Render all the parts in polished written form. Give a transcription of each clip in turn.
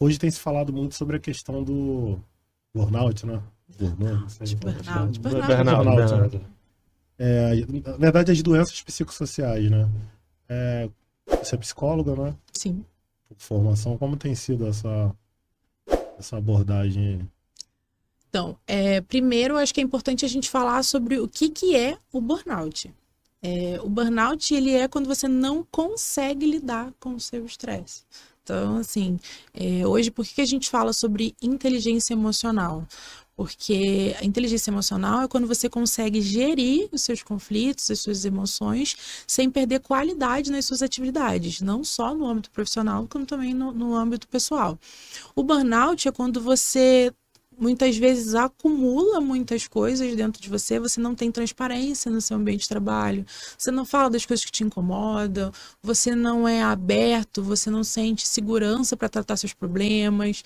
Hoje tem se falado muito sobre a questão do burnout, né? Burnout, não sei como é que chama. Burnout, né? Bernardo. Na verdade, as doenças psicossociais, né? Você é psicóloga, né? Sim. Por formação, como tem sido essa abordagem? Então, primeiro, acho que é importante a gente falar sobre o que é o burnout. O burnout, ele é quando você não consegue lidar com o seu estresse. Então, assim, hoje, por que a gente fala sobre inteligência emocional? Porque a inteligência emocional é quando você consegue gerir os seus conflitos, as suas emoções, sem perder qualidade nas suas atividades, não só no âmbito profissional, como também no âmbito pessoal. O burnout é quando você muitas vezes acumula muitas coisas dentro de você, você não tem transparência no seu ambiente de trabalho, você não fala das coisas que te incomodam, você não é aberto, você não sente segurança para tratar seus problemas.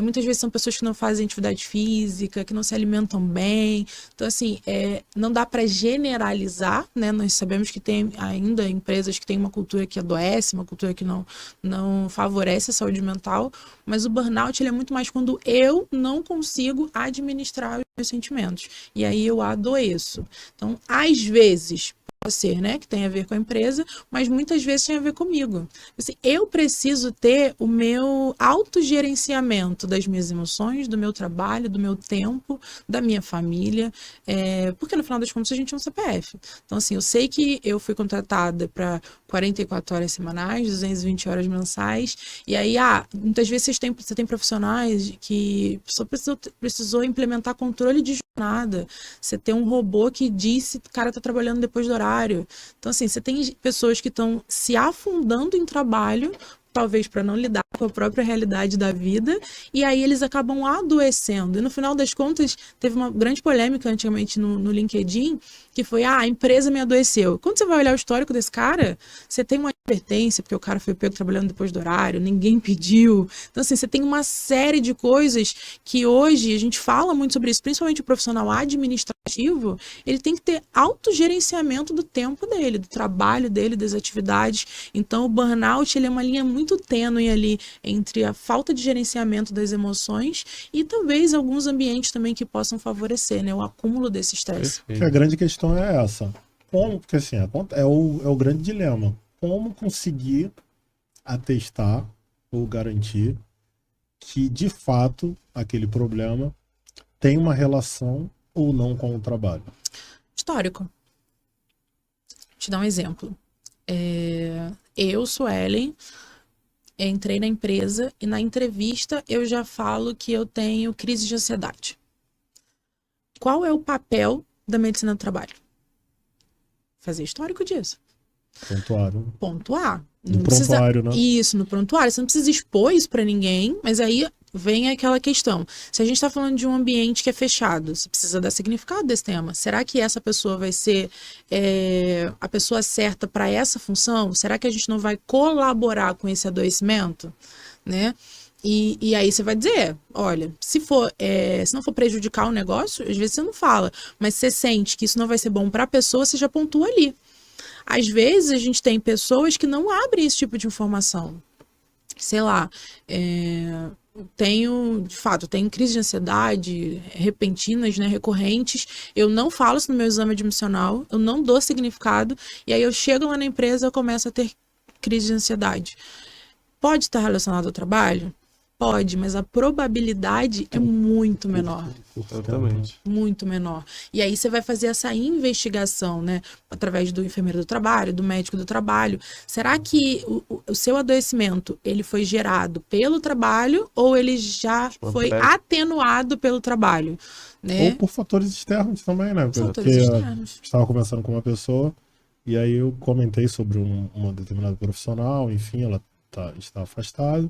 Muitas vezes são pessoas que não fazem atividade física, que não se alimentam bem. Então, assim, não dá para generalizar, né? Nós sabemos que tem ainda empresas que têm uma cultura que adoece, uma cultura que não favorece a saúde mental, mas o burnout ele é muito mais quando eu não consigo administrar os meus sentimentos. E aí eu adoeço. Então, às vezes, pode ser, né, que tem a ver com a empresa, mas muitas vezes tem a ver comigo. Assim, eu preciso ter o meu autogerenciamento das minhas emoções, do meu trabalho, do meu tempo, da minha família, porque no final das contas a gente é um CPF. Então, assim, eu sei que eu fui contratada para 44 horas semanais, 220 horas mensais, e aí, muitas vezes você tem profissionais que só precisou implementar controle de jornada. Você tem um robô que diz se o cara está trabalhando depois do horário. Então, assim, você tem pessoas que estão se afundando em trabalho, talvez para não lidar com a própria realidade da vida, e aí eles acabam adoecendo. E no final das contas, teve uma grande polêmica antigamente no LinkedIn, que foi, a empresa me adoeceu. Quando você vai olhar o histórico desse cara, você tem uma advertência, porque o cara foi pego trabalhando depois do horário, ninguém pediu. Então, assim, você tem uma série de coisas que hoje a gente fala muito sobre isso, principalmente o profissional administrativo, ele tem que ter autogerenciamento do tempo dele, do trabalho dele, das atividades. Então, o burnout, ele é uma linha muito tênue ali entre a falta de gerenciamento das emoções e talvez alguns ambientes também que possam favorecer, né, o acúmulo desse estresse. Porque a grande questão é essa. Como, porque assim, é o grande dilema. Como conseguir atestar ou garantir que, de fato, aquele problema tem uma relação ou não com o trabalho? Histórico. Vou te dar um exemplo. Eu sou Ellen, entrei na empresa e na entrevista eu já falo que eu tenho crise de ansiedade. Qual é o papel da medicina do trabalho? Fazer histórico disso. Prontuário. Pontuar. No prontuário, né? Isso, no prontuário. Você não precisa expor isso para ninguém, mas aí vem aquela questão. Se a gente está falando de um ambiente que é fechado, você precisa dar significado desse tema. Será que essa pessoa vai ser a pessoa certa para essa função? Será que a gente não vai colaborar com esse adoecimento? Né? E aí você vai dizer, olha, se não for prejudicar o negócio, às vezes você não fala, mas você sente que isso não vai ser bom para a pessoa, você já pontua ali. Às vezes a gente tem pessoas que não abrem esse tipo de informação. Sei lá, tenho crise de ansiedade repentinas, né, recorrentes, eu não falo isso no meu exame admissional, eu não dou significado, e aí eu chego lá na empresa e eu começo a ter crise de ansiedade. Pode estar relacionado ao trabalho? Pode, mas a probabilidade é muito menor. Exatamente. Muito menor. E aí você vai fazer essa investigação, né? Através do enfermeiro do trabalho, do médico do trabalho. Será que o seu adoecimento, ele foi gerado pelo trabalho ou ele já foi atenuado pelo trabalho? Né? Ou por fatores externos também, né? Fatores externos. Estava conversando com uma pessoa e aí eu comentei sobre uma determinada profissional, enfim, ela está afastada.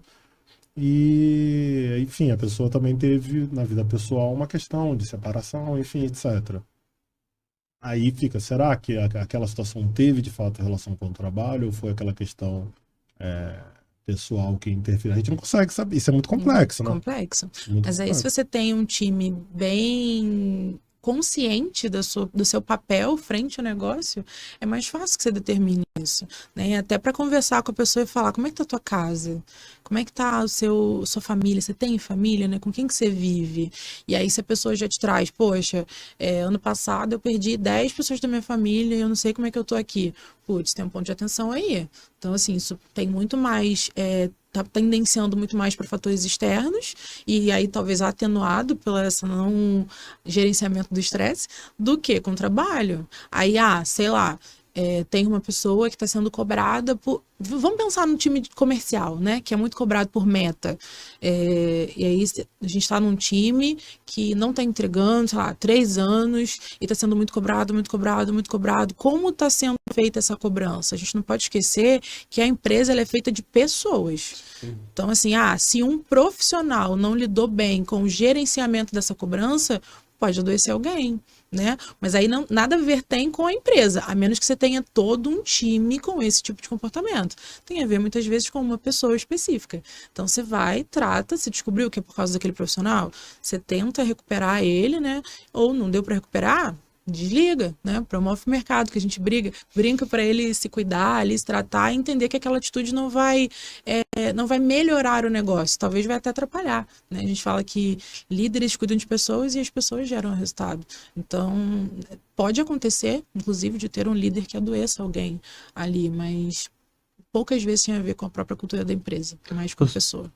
E, enfim, a pessoa também teve, na vida pessoal, uma questão de separação, enfim, etc. Aí fica, será que aquela situação teve, de fato, relação com o trabalho, ou foi aquela questão pessoal que interferiu? A gente não consegue saber, isso é muito complexo, né? Complexo. Muito Mas aí, complexo. se você tem um time bem consciente do seu papel frente ao negócio, é mais fácil que você determine isso, né? Até para conversar com a pessoa e falar como é que tá a tua casa, como é que tá sua família, você tem família, né? Com quem que você vive? E aí se a pessoa já te traz, poxa, ano passado eu perdi 10 pessoas da minha família e eu não sei como é que eu tô aqui. Putz, tem um ponto de atenção aí. Então, assim, isso tem muito mais, tá tendenciando muito mais para fatores externos e aí talvez atenuado pelo esse não gerenciamento do estresse do que com o trabalho. Aí, sei lá, tem uma pessoa que está sendo cobrada por... Vamos pensar no time comercial, né? Que é muito cobrado por meta. E aí a gente está num time que não está entregando, sei lá, 3 anos e está sendo muito cobrado, muito cobrado, muito cobrado. Como está sendo feita essa cobrança? A gente não pode esquecer que a empresa ela é feita de pessoas. Então, assim, se um profissional não lidou bem com o gerenciamento dessa cobrança, pode adoecer alguém, né? Mas aí nada a ver tem com a empresa, a menos que você tenha todo um time com esse tipo de comportamento. Tem a ver muitas vezes com uma pessoa específica. Então você vai, trata, se descobriu que é por causa daquele profissional, você tenta recuperar ele, né? Ou não deu para recuperar, desliga, né? Promove o mercado, que a gente brinca para ele se cuidar, ali, se tratar e entender que aquela atitude não vai melhorar o negócio, talvez vai até atrapalhar, né? A gente fala que líderes cuidam de pessoas e as pessoas geram o resultado. Então, pode acontecer, inclusive, de ter um líder que adoeça alguém ali, mas poucas vezes tem a ver com a própria cultura da empresa, mais com a pessoa.